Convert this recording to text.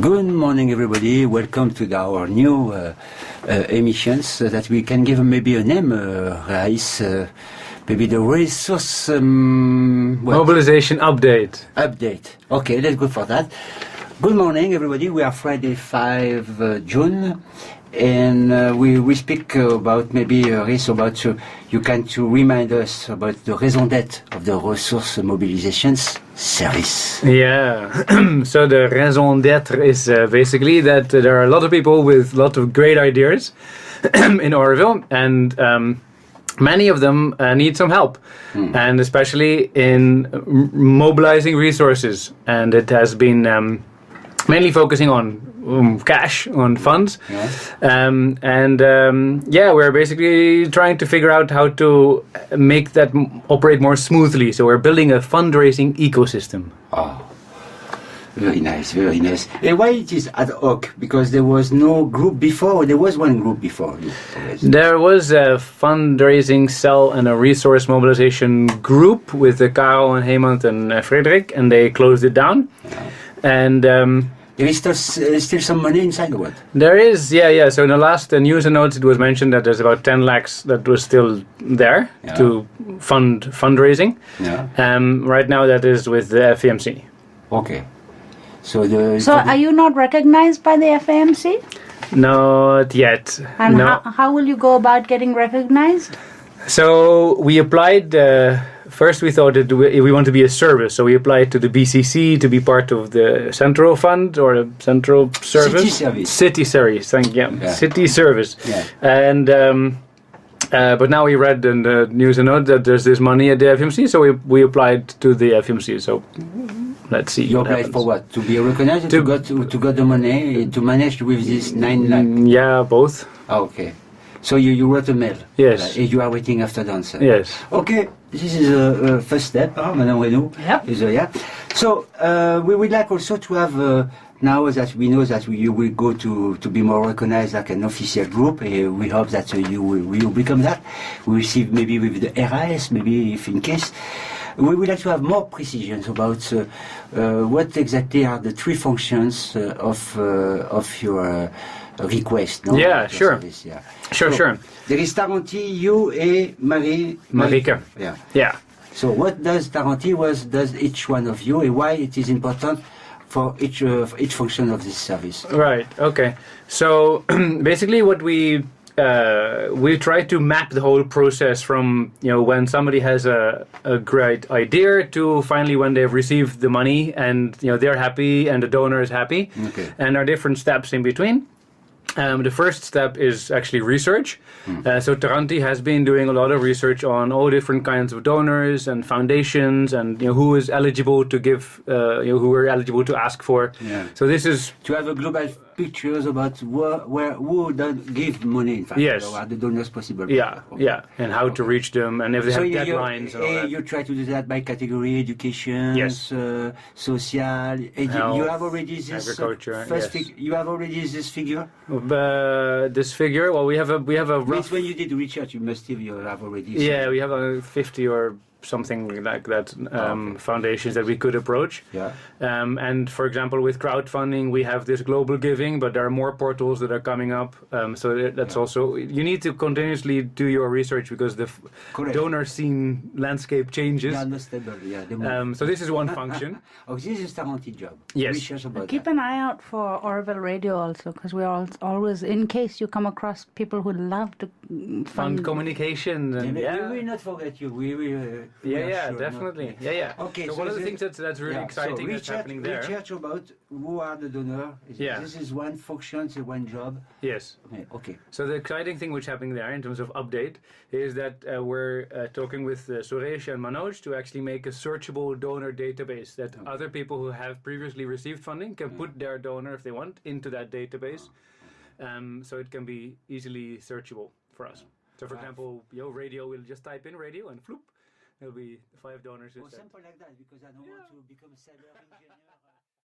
Good morning, everybody. Welcome to our new emissions so that we can give maybe a name, Gijs, maybe the resource mobilization update. Update. Okay, let's go for that. Good morning, everybody. We are Friday 5 June, and we speak about maybe you can to remind us about the raison d'être of the resource mobilizations service. Yeah, so the raison d'être is basically that there are a lot of people with a lot of great ideas in Oroville, and many of them need some help, and especially in mobilizing resources. And it has been mainly focusing on cash, on funds, we're basically trying to figure out how to make that operate more smoothly. So we're building a fundraising ecosystem. Oh, very nice, very nice. And why it is ad hoc? Because there was no group before, or there was one group before? There was a fundraising cell and a resource mobilization group with Karel and Hemant and Frederik, and they closed it down. And there is still some money inside, or what? There is, yeah. So in the last news and notes, it was mentioned that there's about 10 lakhs that was still there to fund fundraising. Yeah. Right now, that is with the FAMC. Okay. So are you not recognized by the FAMC? Not yet. And no. How will you go about getting recognized? So we applied. First, we thought that we want to be a service, so we applied to the BCC to be part of the central fund or the central service. City service. Thank you. Yeah. City service. Yeah. And but now we read in the news and note that there's this money at the FMC, so we applied to the FMC. So let's see. You applied for what? To be recognized? To get the money to manage with this 9 lakh? Yeah, both. Oh, okay. So you wrote a mail? Yes. You are waiting after the answer? Yes. Okay. This is a first step, Madame Renaud. Yep. So we would like also to have, now that we know that you will go to be more recognized like an official group, we hope that you will become that. We will see maybe with the RIS, maybe if in case. We would like to have more precisions about what exactly are the three functions of your request. No? Yeah, sure. Service, yeah. Sure. There is Taranti, you and Marieke. Yeah. So what does Taranti, does each one of you, and why it is important for each function of this service? Right, okay. So basically what we try to map the whole process from when somebody has a great idea to finally when they've received the money and they're happy and the donor is happy. Okay. And there are different steps in between. The first step is actually research. So Taranti has been doing a lot of research on all different kinds of donors and foundations, and who is eligible to give, who are eligible to ask for. Yeah. So this is to have a global pictures about who don't give money. In fact, yes. Or are the donors possible? Yeah, okay. Yeah, and how to reach them, and if they have deadlines. You try to do that by category: education, yes, social, health, you have already this agriculture. First yes. You have already this figure. This figure, well, we have a rough. Means when you did research, you have already. Yeah, we have 50 or something like that foundations that we could approach. Yeah. And for example, with crowdfunding, we have this global giving, but there are more portals that are coming up. So that's also, you need to continuously do your research because the donor scene landscape changes. Yeah, understandable. Yeah. So this is one function. This is Taranti job. Yes. Research about Keep an eye out for Oroville Radio also, because we're always, in case you come across people who love to fund communication. And, we will not forget you. We will. Yeah, definitely. No. Yeah. Okay. So one of the things that's really exciting that's happening there. Research about who are the donors. Yeah. This is one function, it's one job. Yes. Okay. So the exciting thing which is happening there in terms of update is that we're talking with Suresh and Manoj to actually make a searchable donor database that other people who have previously received funding can put their donor, if they want, into that database. So it can be easily searchable for us. So for example, radio, we'll just type in radio and floop. There'll be 5 donors. Or something like that, because I don't want to become a cyber engineer.